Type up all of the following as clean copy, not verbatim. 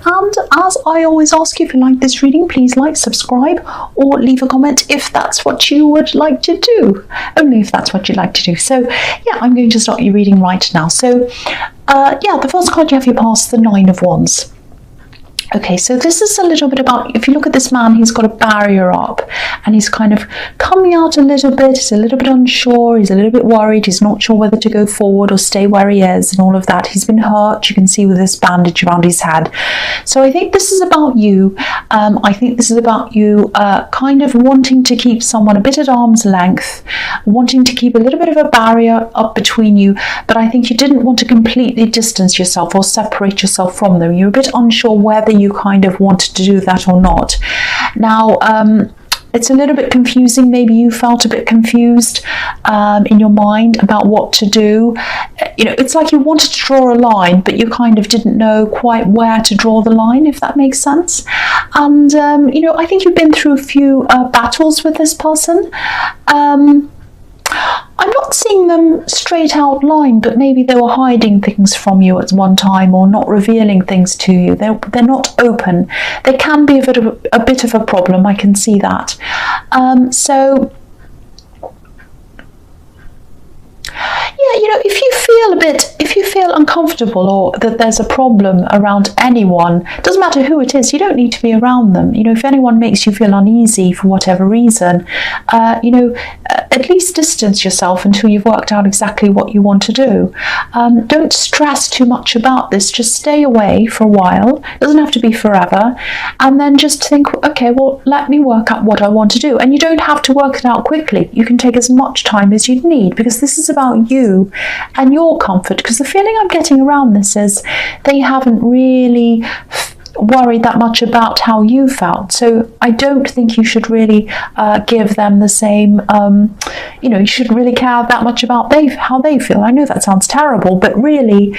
And as I always ask you, if you like this reading, please like, subscribe, or leave a comment if that's what you would like to do. Only if that's what you'd like to do. So yeah, I'm going to start your reading right now. So yeah, the first card you have, you pass the Nine of Wands. Okay, so this is a little bit about, if you look at this man, he's got a barrier up and he's kind of coming out a little bit. He's a little bit unsure. He's a little bit worried. He's not sure whether to go forward or stay where he is and all of that. He's been hurt. You can see with this bandage around his head. So I think this is about you. I think this is about you kind of wanting to keep someone a bit at arm's length, wanting to keep a little bit of a barrier up between you. But I think you didn't want to completely distance yourself or separate yourself from them. You're a bit unsure whether you kind of wanted to do that or not. Now, it's a little bit confusing. Maybe you felt a bit confused in your mind about what to do. You know, it's like you wanted to draw a line, but you kind of didn't know quite where to draw the line, if that makes sense. And, you know, I think you've been through a few battles with this person. I'm not seeing them straight out line, but maybe they were hiding things from you at one time or not revealing things to you. They're not open. They can be a bit of a problem. I can see that. So yeah, you know, if you feel uncomfortable or that there's a problem around anyone, doesn't matter who it is, you don't need to be around them. You know, if anyone makes you feel uneasy for whatever reason, you know, at least distance yourself until you've worked out exactly what you want to do. Don't stress too much about this. Just stay away for a while. It doesn't have to be forever. And then just think, okay, well, let me work out what I want to do. And you don't have to work it out quickly. You can take as much time as you need, because this is about you and your comfort. Because the feeling I'm getting around this is they haven't really worried that much about how you felt. So I don't think you should really give them the same, you know, you shouldn't really care that much about how they feel. I know that sounds terrible, but really,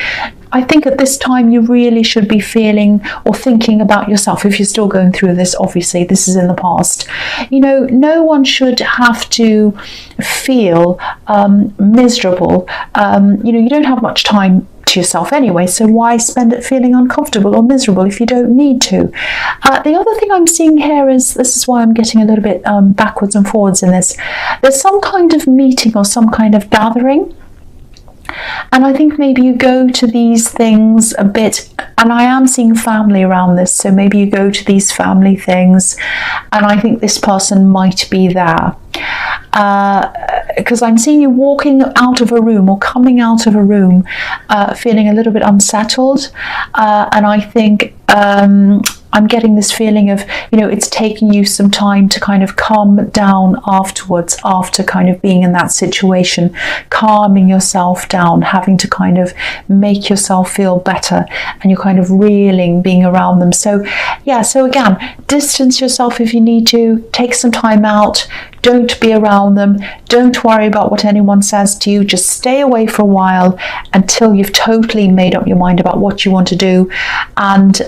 I think at this time you really should be feeling or thinking about yourself. If you're still going through this, obviously this is in the past. You know, no one should have to feel miserable. You know, you don't have much time to yourself anyway, so why spend it feeling uncomfortable or miserable if you don't need to? The other thing I'm seeing here is, this is why I'm getting a little bit backwards and forwards in this, there's some kind of meeting or some kind of gathering. And I think maybe you go to these things a bit, and I am seeing family around this, so maybe you go to these family things, and I think this person might be there. Because I'm seeing you walking out of a room or coming out of a room feeling a little bit unsettled, and I think I'm getting this feeling of, you know, it's taking you some time to kind of calm down afterwards, after kind of being in that situation, calming yourself down, having to kind of make yourself feel better, and you're kind of reeling being around them. So yeah, so again, distance yourself if you need to, take some time out, don't be around them, don't worry about what anyone says to you, just stay away for a while until you've totally made up your mind about what you want to do. And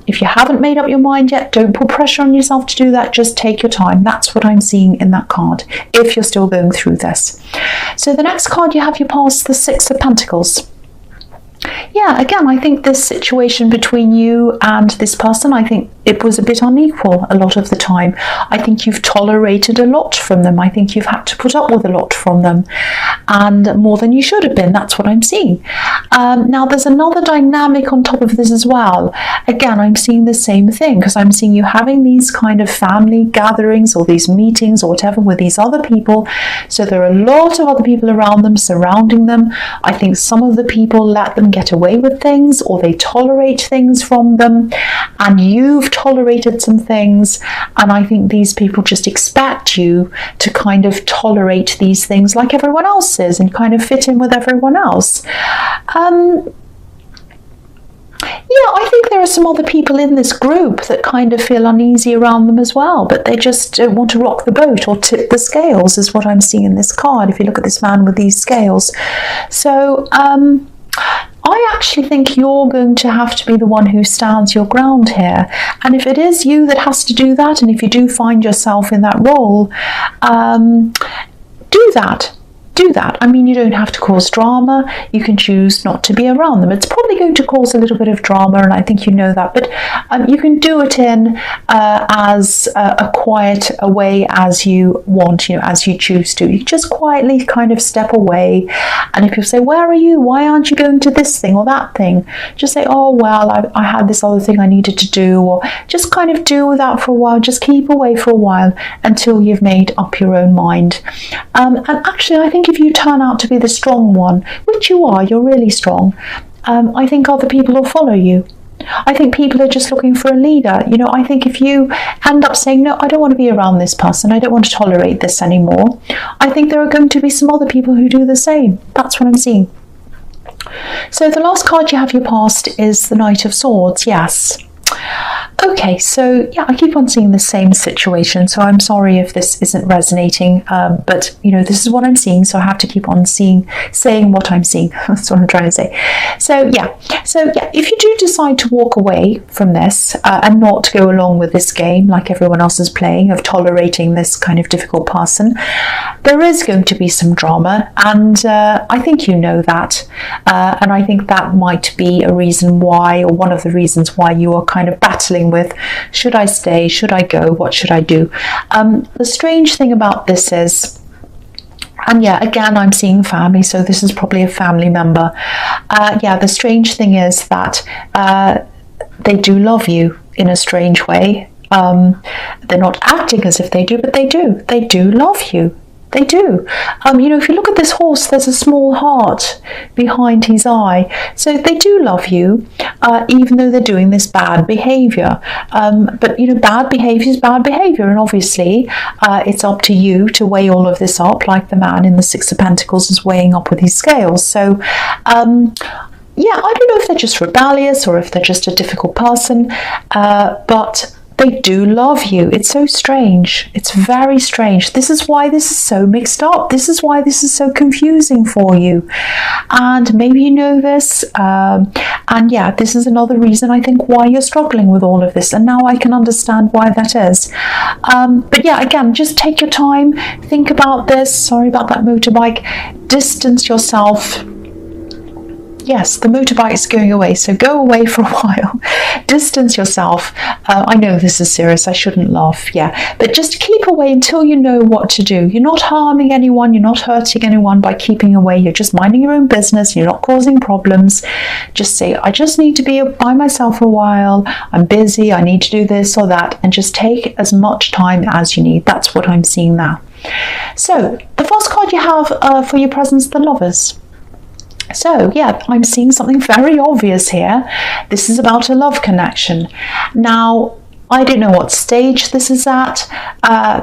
if you haven't made up your mind yet, don't put pressure on yourself to do that, just take your time. That's what I'm seeing in that card, if you're still going through this. So the next card you have, you pass the Six of Pentacles. Yeah, again, I think this situation between you and this person, I think it was a bit unequal a lot of the time. I think you've tolerated a lot from them. I think you've had to put up with a lot from them, and more than you should have been. That's what I'm seeing. Now, there's another dynamic on top of this as well. Again, I'm seeing the same thing, because I'm seeing you having these kind of family gatherings or these meetings or whatever with these other people. So there are a lot of other people around them, surrounding them. I think some of the people let them get away with things, or they tolerate things from them, and you've tolerated some things, and I think these people just expect you to kind of tolerate these things like everyone else is and kind of fit in with everyone else. Yeah, I think there are some other people in this group that kind of feel uneasy around them as well, but they just don't want to rock the boat or tip the scales, is what I'm seeing in this card, if you look at this man with these scales. So I actually think you're going to have to be the one who stands your ground here. And if it is you that has to do that, and if you do find yourself in that role, do that. do that. I mean, you don't have to cause drama. You can choose not to be around them. It's probably going to cause a little bit of drama, and I think you know that, but you can do it in as a quiet way as you want, as you choose to. You just quietly kind of step away, and if you say, where are you? Why aren't you going to this thing or that thing? Just say, oh, well, I had this other thing I needed to do, or just kind of deal with that for a while. Just keep away for a while until you've made up your own mind. And actually, I think if you turn out to be the strong one, which you are, you're really strong, I think other people will follow you. I think people are just looking for a leader. I think if you end up saying, no, I don't want to be around this person, I don't want to tolerate this anymore, I think there are going to be some other people who do the same. That's what I'm seeing. So the last card you have your past is the Knight of Swords. Yes. Okay, so yeah, I keep on seeing the same situation, so I'm sorry if this isn't resonating, but this is what I'm seeing, so I have to keep on saying what I'm seeing. That's what I'm trying to say. So yeah, if you do decide to walk away from this and not go along with this game like everyone else is playing of tolerating this kind of difficult person, there is going to be some drama, and I think you know that, and I think that might be a reason why, or one of the reasons why, you are kind of battling with, should I stay, should I go, what should I do? The strange thing about this is, and yeah, again, I'm seeing family, so this is probably a family member. The strange thing is that they do love you in a strange way. They're not acting as if they do, but they do. They do love you. They do. If you look at this horse, there's a small heart behind his eye. So they do love you, even though they're doing this bad behaviour. But bad behaviour is bad behaviour, and obviously it's up to you to weigh all of this up, like the man in the Six of Pentacles is weighing up with his scales. So I don't know if they're just rebellious or if they're just a difficult person, but they do love you. It's so strange. It's very strange. This is why this is so mixed up. This is why this is so confusing for you. And maybe you know this. And yeah, this is another reason I think why you're struggling with all of this. And now I can understand why that is. But yeah, again, just take your time. Think about this. Sorry about that motorbike. Distance yourself. Yes, the motorbike is going away, so go away for a while. Distance yourself. I know this is serious, I shouldn't laugh, yeah. But just keep away until you know what to do. You're not harming anyone, you're not hurting anyone by keeping away. You're just minding your own business, you're not causing problems. Just say, I just need to be by myself for a while. I'm busy, I need to do this or that. And just take as much time as you need. That's what I'm seeing now. So, the first card you have for your presence, the Lovers. So yeah, I'm seeing something very obvious here. This is about a love connection. Now, I don't know what stage this is at,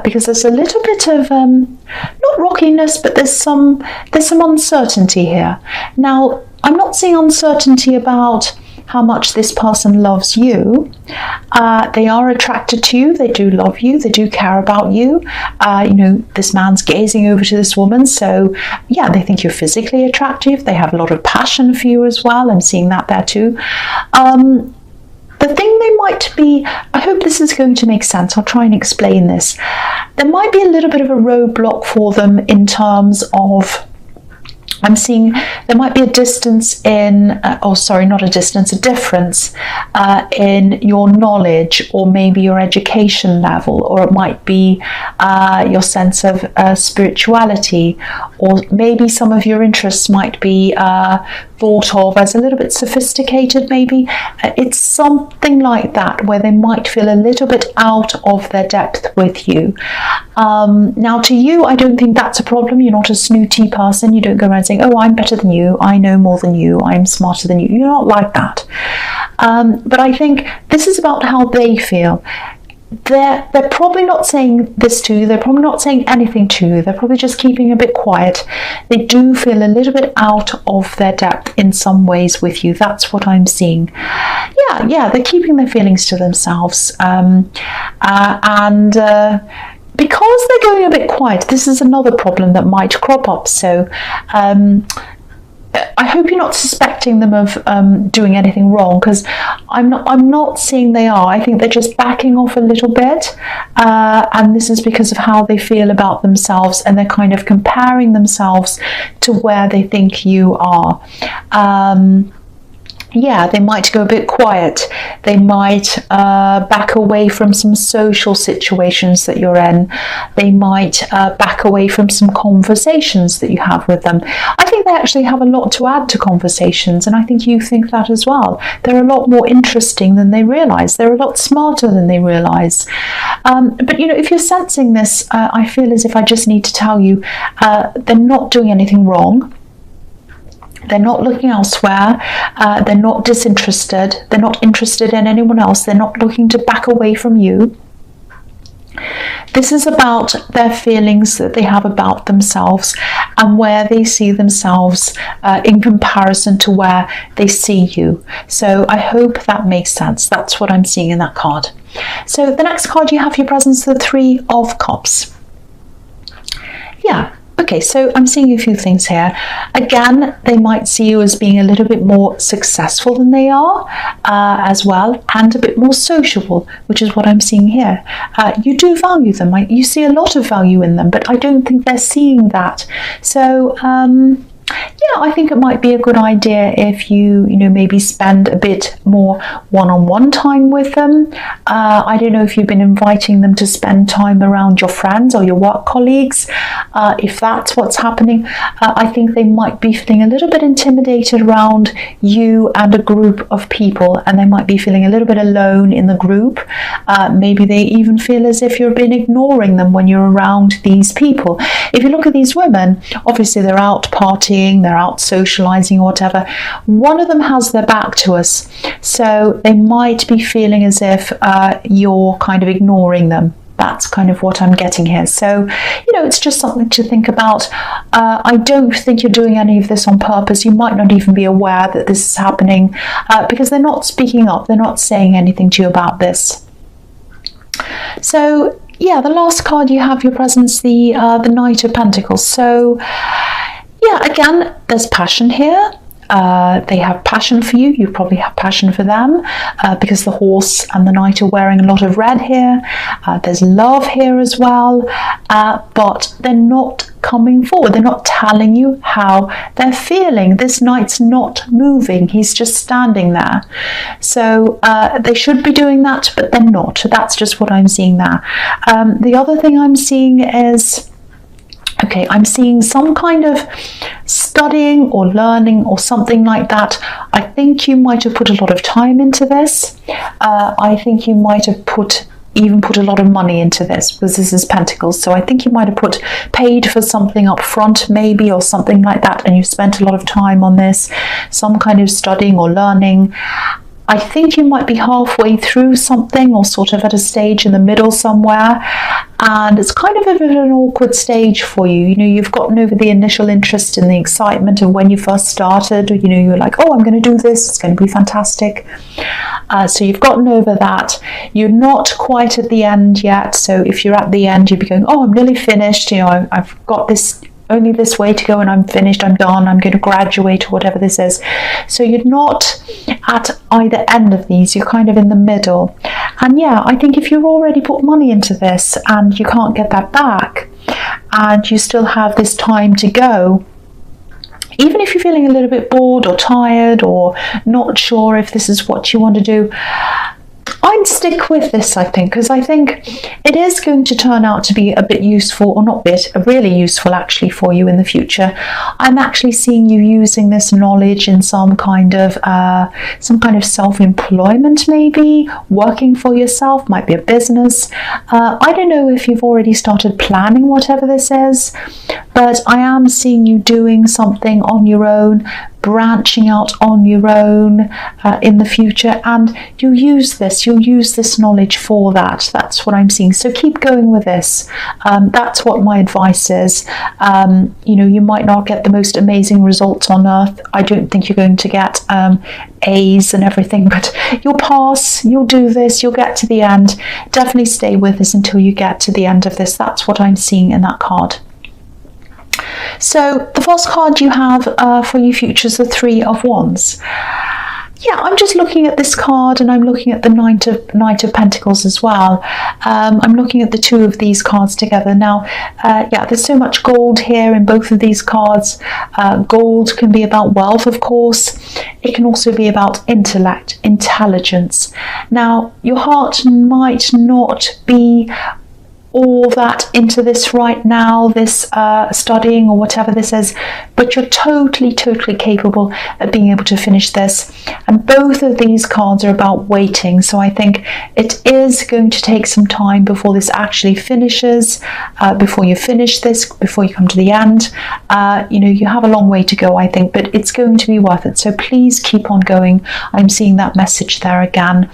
because there's a little bit of not rockiness, but there's some uncertainty here. Now, I'm not seeing uncertainty about how much this person loves you. They are attracted to you, they do love you, they do care about you. This man's gazing over to this woman, so yeah, they think you're physically attractive, they have a lot of passion for you as well. I'm seeing that there too. The thing they might be, I hope this is going to make sense, I'll try and explain this. There might be a little bit of a roadblock for them in terms of, I'm seeing there might be a distance in, a difference in your knowledge, or maybe your education level, or it might be your sense of spirituality, or maybe some of your interests might be thought of as a little bit sophisticated, maybe. It's something like that, where they might feel a little bit out of their depth with you. Now, to you, I don't think that's a problem. You're not a snooty person. You don't go around saying, oh, I'm better than you, I know more than you, I'm smarter than you. You're not like that. But I think this is about how they feel. They're probably not saying this to you, they're probably not saying anything to you, they're probably just keeping a bit quiet. They do feel a little bit out of their depth in some ways with you. That's what I'm seeing. Yeah, they're keeping their feelings to themselves. Because they're going a bit quiet, this is another problem that might crop up. So I hope you're not suspecting them of doing anything wrong, because I'm not seeing they are. I think they're just backing off a little bit, and this is because of how they feel about themselves, and they're kind of comparing themselves to where they think you are. Yeah, they might go a bit quiet. They might back away from some social situations that you're in. They might back away from some conversations that you have with them. I think they actually have a lot to add to conversations, and I think you think that as well. They're a lot more interesting than they realise. They're a lot smarter than they realise. But if you're sensing this, I feel as if I just need to tell you they're not doing anything wrong. They're not looking elsewhere. They're not disinterested. They're not interested in anyone else. They're not looking to back away from you. This is about their feelings that they have about themselves and where they see themselves in comparison to where they see you. So I hope that makes sense. That's what I'm seeing in that card. So the next card you have for your presence, the Three of Cups. Yeah. Okay, so I'm seeing a few things here. Again, they might see you as being a little bit more successful than they are as well, and a bit more sociable, which is what I'm seeing here. You do value them. You see a lot of value in them, but I don't think they're seeing that. So, yeah, I think it might be a good idea if you maybe spend a bit more one-on-one time with them. I don't know if you've been inviting them to spend time around your friends or your work colleagues. If that's what's happening, I think they might be feeling a little bit intimidated around you and a group of people, and they might be feeling a little bit alone in the group. Maybe they even feel as if you've been ignoring them when you're around these people. If you look at these women, obviously they're out partying, they're out socializing or whatever. One of them has their back to us, so they might be feeling as if you're kind of ignoring them. That's kind of what I'm getting here. So, it's just something to think about. I don't think you're doing any of this on purpose. You might not even be aware that this is happening because they're not speaking up. They're not saying anything to you about this. So, yeah, the last card you have your presence, the Knight of Pentacles. So, yeah, again, there's passion here. They have passion for you. You probably have passion for them because the horse and the knight are wearing a lot of red here. There's love here as well, but they're not coming forward. They're not telling you how they're feeling. This knight's not moving. He's just standing there. So they should be doing that, but they're not. That's just what I'm seeing there. The other thing I'm seeing is, okay, I'm seeing some kind of studying or learning or something like that. I think you might have put a lot of time into this. I think you might have put a lot of money into this, because this is Pentacles. So I think you might have paid for something up front maybe, or something like that, and you spent a lot of time on this, some kind of studying or learning. I think you might be halfway through something, or sort of at a stage in the middle somewhere, and it's kind of a bit of an awkward stage for you. You've gotten over the initial interest and the excitement of when you first started. You're like, oh, I'm going to do this, it's going to be fantastic. So you've gotten over that. You're not quite at the end yet. So if you're at the end, you'd be going, oh, I'm nearly finished. I've got this, only this way to go, and I'm finished, I'm done, I'm going to graduate, or whatever this is. So you're not at either end of these, you're kind of in the middle. And yeah, I think if you've already put money into this and you can't get that back, and you still have this time to go, even if you're feeling a little bit bored or tired or not sure if this is what you want to do, I'd stick with this, I think, because I think it is going to turn out to be a bit useful, or not bit, really useful actually for you in the future. I'm actually seeing you using this knowledge in some kind of self-employment, maybe working for yourself, might be a business. I don't know if you've already started planning whatever this is, but I am seeing you doing something on your own, branching out on your own in the future, and you'll use this knowledge for that. That's what I'm seeing. So keep going with this. That's what my advice is. You might not get the most amazing results on earth. I don't think you're going to get A's and everything, but you'll pass, you'll do this, you'll get to the end. Definitely stay with this until you get to the end of this. That's what I'm seeing in that card. So the first card you have for your future is the Three of Wands. Yeah, I'm just looking at this card, and I'm looking at the Knight of Pentacles as well. I'm looking at the two of these cards together. Now, yeah, there's so much gold here in both of these cards. Gold can be about wealth, of course. It can also be about intellect, intelligence. Now, your heart might not be all that into this right now, this studying or whatever this is, but you're totally capable of being able to finish this. And both of these cards are about waiting, so I think it is going to take some time before this actually finishes, before you finish this, before you come to the end. You know, you have a long way to go, I think, but it's going to be worth it, so please keep on going. I'm seeing that message there again.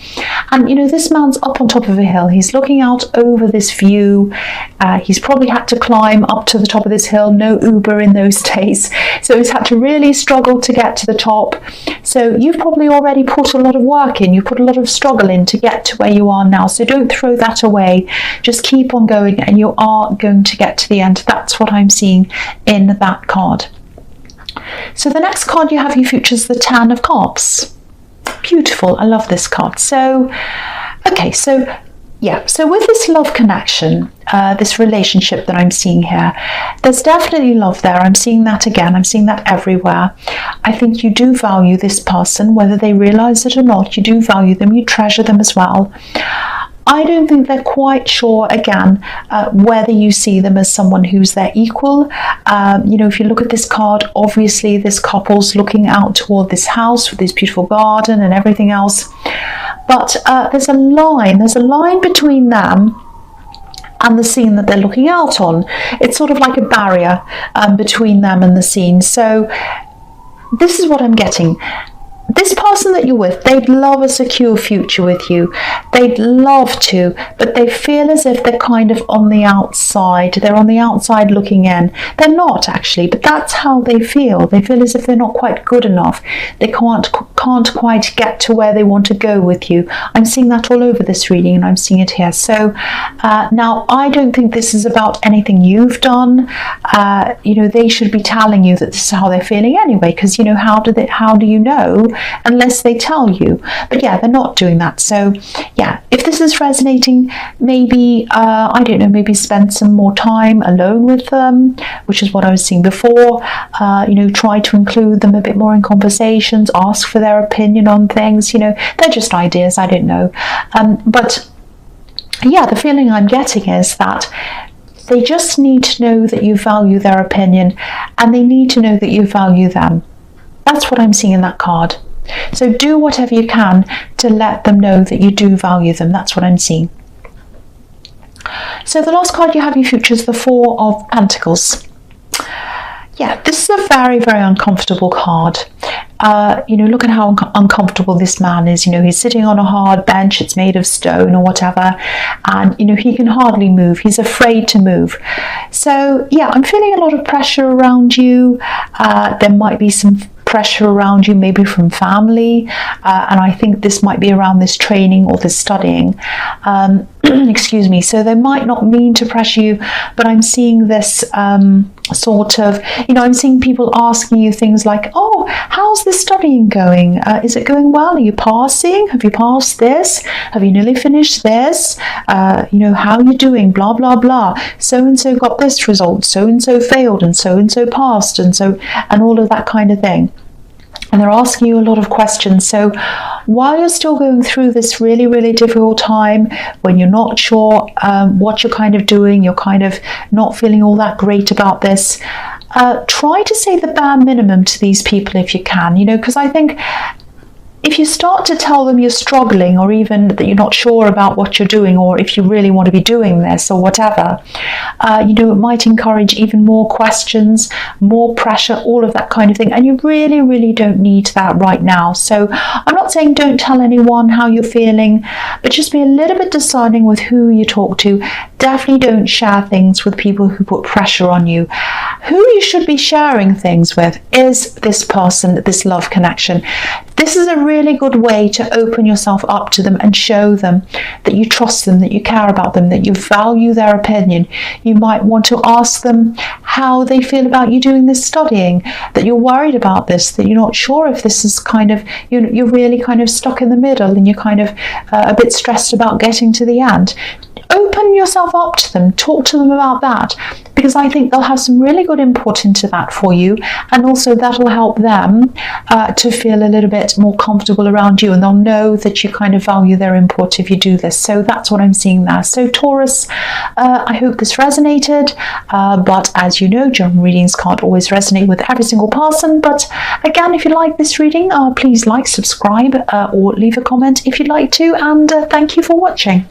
And you know, this man's up on top of a hill. He's looking out over this view. He's probably had to climb up to the top of this hill. No Uber in those days, so he's had to really struggle to get to the top. So you've probably already put a lot of work in, you put a lot of struggle in to get to where you are now, so don't throw that away. Just keep on going and you are going to get to the end. That's what I'm seeing in that card. So the next card you have in your future is the Ten of Cups. Beautiful, I love this card. So okay, so yeah, so with this love connection, this relationship that I'm seeing here, there's definitely love there. I'm seeing that again. I'm seeing that everywhere. I think you do value this person, whether they realize it or not. You do value them. You treasure them as well. I don't think they're quite sure, again, whether you see them as someone who's their equal. You know, if you look at this card, obviously this couple's looking out toward this house with this beautiful garden and everything else. But there's a line between them and the scene that they're looking out on. It's sort of like a barrier between them and the scene. So this is what I'm getting. This person that you're with, they'd love a secure future with you. They'd love to, but they feel as if they're kind of on the outside. They're on the outside looking in. They're not actually, but that's how they feel. They feel as if they're not quite good enough. They can't quite get to where they want to go with you. I'm seeing that all over this reading, and I'm seeing it here. So now I don't think this is about anything you've done. You know, they should be telling you that this is how they're feeling anyway, because you know, how do you know unless they tell you? But yeah, they're not doing that. So yeah, if this is resonating, maybe I don't know, maybe spend some more time alone with them, which is what I was seeing before. You know, try to include them a bit more in conversations, ask for their opinion on things. You know, they're just ideas, I don't know, but yeah, the feeling I'm getting is that they just need to know that you value their opinion, and they need to know that you value them. That's what I'm seeing in that card. So do whatever you can to let them know that you do value them. That's what I'm seeing. So the last card you have in your future is the Four of Pentacles. Yeah, this is a very uncomfortable card. You know, look at how uncomfortable this man is. You know, he's sitting on a hard bench, it's made of stone or whatever, and you know, he can hardly move. He's afraid to move. So yeah, I'm feeling a lot of pressure around you. There might be some pressure around you, maybe from family, and I think this might be around this training or this studying. Excuse me. So they might not mean to pressure you, but I'm seeing this sort of, you know, I'm seeing people asking you things like, oh, how's the studying going? Is it going well? Are you passing? Have you passed this? Have you nearly finished this? You know, how are you doing? Blah, blah, blah. So-and-so got this result. So-and-so failed, and so-and-so passed, and all of that kind of thing. And they're asking you a lot of questions. So while you're still going through this really difficult time, when you're not sure what you're kind of doing, you're kind of not feeling all that great about this, try to say the bare minimum to these people if you can, you know, because I think if you start to tell them you're struggling, or even that you're not sure about what you're doing, or if you really want to be doing this or whatever, you know, it might encourage even more questions, more pressure, all of that kind of thing. And you really don't need that right now. So I'm not saying don't tell anyone how you're feeling, but just be a little bit discerning with who you talk to. Definitely don't share things with people who put pressure on you. Who you should be sharing things with is this person, this love connection. This is a really good way to open yourself up to them and show them that you trust them, that you care about them, that you value their opinion. You might want to ask them how they feel about you doing this studying, that you're worried about this, that you're not sure if this is kind of, you're really kind of stuck in the middle and you're kind of a bit stressed about getting to the end. Open yourself up to them, talk to them about that, because I think they'll have some really good input into that for you, and also that'll help them to feel a little bit more comfortable around you, and they'll know that you kind of value their input if you do this. So that's what I'm seeing there. So Taurus, I hope this resonated, but as you know, general readings can't always resonate with every single person. But again, if you like this reading, please like, subscribe, or leave a comment if you'd like to, and thank you for watching.